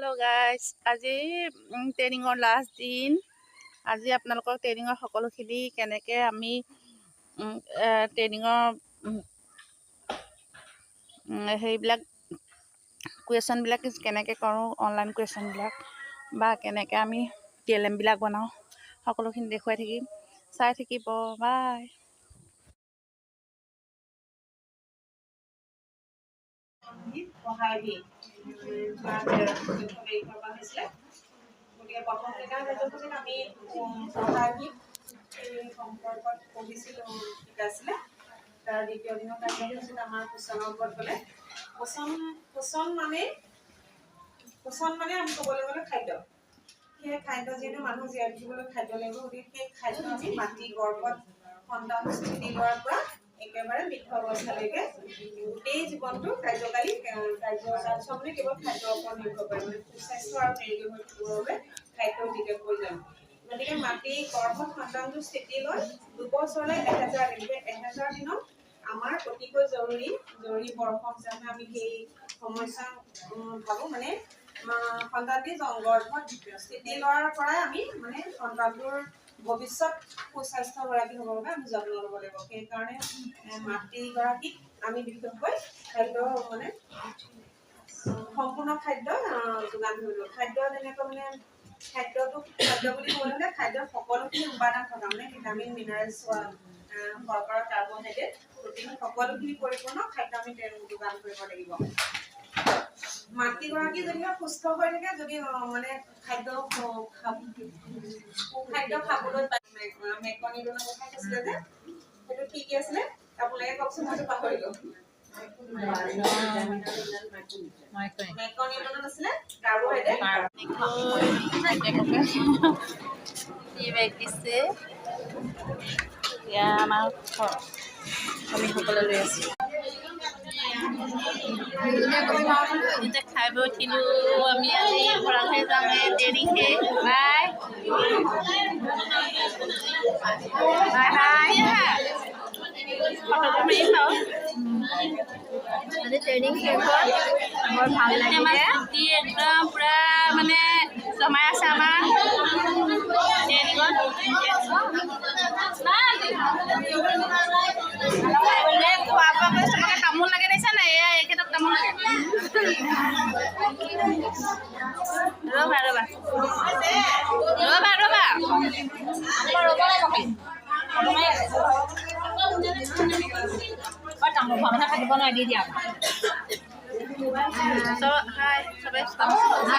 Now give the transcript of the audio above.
Hello' guys, আজি ট্ৰেইনিঙৰ last দিন। আজি আপোনালোকক ট্ৰেইনিঙৰ সকলোখিনি কেনেকৈ আমি ট্ৰেইনিঙৰ সেইবিলাক কুৱেশ্যনবিলাক কেনেকৈ কৰোঁ, অনলাইন কুৱেশ্যনবিলাক বা কেনেকৈ আমি TLM-বিলাক বনাওঁ, সকলোখিনি দেখুৱাই থাকিম। চাই থাকিব, বাই। গতিকে প্ৰথম দিনা যিটো আমি সহায়িক সম্পৰ্কত পঢ়িছিলোঁ শিকাইছিলে, তাৰ দ্বিতীয় দিনৰ কাৰ্যসূচীত আমাৰ পোষণৰ ওপৰত গ'লে পোষণ মানে আমি ক'বলৈ গ'লে খাদ্য। সেই খাদ্য যিহেতু মানুহ জীয়াই থাকিবলৈ খাদ্য লাগিব, গতিকে সেই খাদ্য আমি মাটি গৰ্ভত সন্তান স্থিতি লোৱাৰ পৰা একেবাৰে বৃদ্ধ অৱস্থালৈকে গোটেই জীৱনটো কাৰ্যকাৰী মানে কেৱল খাদ্যৰ ওপৰত নিৰ্ভৰ কৰে, মানে সুস্বাস্থ্য আৰু নিৰোগী হৈ থাকিবৰ বাবে খাদ্য অতিকে প্ৰয়োজন। গতিকে মাটি গৰ্ভত সন্তানটো স্থিতি লৈ 2 বছৰলৈ 1000 দিন, 1000 দিনত আমাৰ অতিকৈ জৰুৰী বৰ্ষ হিচাপে আমি সেই সমস্যা ভাবোঁ। মানে সন্তানটি গৰ্ভত স্থিতি লোৱাৰ পৰাই আমি মানে সন্তানটোৰ ভৱিষ্যত সুস্বাস্থ্যগৰাকী হ'বৰ বাবে আমি যত্ন ল'ব লাগিব। সেইকাৰণে মাতৃগৰাকীক আমি বিশেষকৈ খাদ্য মানে সম্পূৰ্ণ খাদ্য যোগান ধৰিব। খাদ্য যেনেকৈ মানে খাদ্য বুলি ক'বলৈ হ'লে খাদ্যত সকলোখিনি উপাদান থকা, মানে ভিটামিন, মিনাৰেলছ, শৰ্কৰা, কাৰ্বহাইড্ৰেট, প্ৰটিন সকলোখিনি পৰিপূৰ্ণ খাদ্য আমি যোগান ধৰিব লাগিব। মাতৃগৰাকী যদিহে সুস্থ হৈ থাকে, যদি মানে খাদ্য খাবলৈ মেকনি কথা কৈছিলে যে, সেইটো কি আছিলে আপোনালোকে কওকচোন, মইতো পাহৰিলো। মেকনিডনত আছিলে কাৰ্বহাইড্ৰেট। দিছে এতিয়া আমাৰ শ্ৰমিকসকলে লৈ আছোঁ। এতিয়া খাই বৈ উঠিলোঁ। আমি আজি ঘৰতহে যাম, ট্ৰেইনিং শেষ। Bye bye bye. ফটোটো মাৰি চাওঁ। আজি ট্ৰেইনিং শেষ হ'ল, বৰ ভাল লাগিলে। ছুটি একদম পূৰা মানে জমাই আছে আমাৰ ট্ৰেইনিঙত। খোৱা বোৱা কৰি চবকে তামোল লাগে দেখিছা নাই? এইকেইটাক তামোল লাগে। ৰ'বা তামোল খোৱা কথা থাকিব নোৱাৰি, দি দিয়া। চবে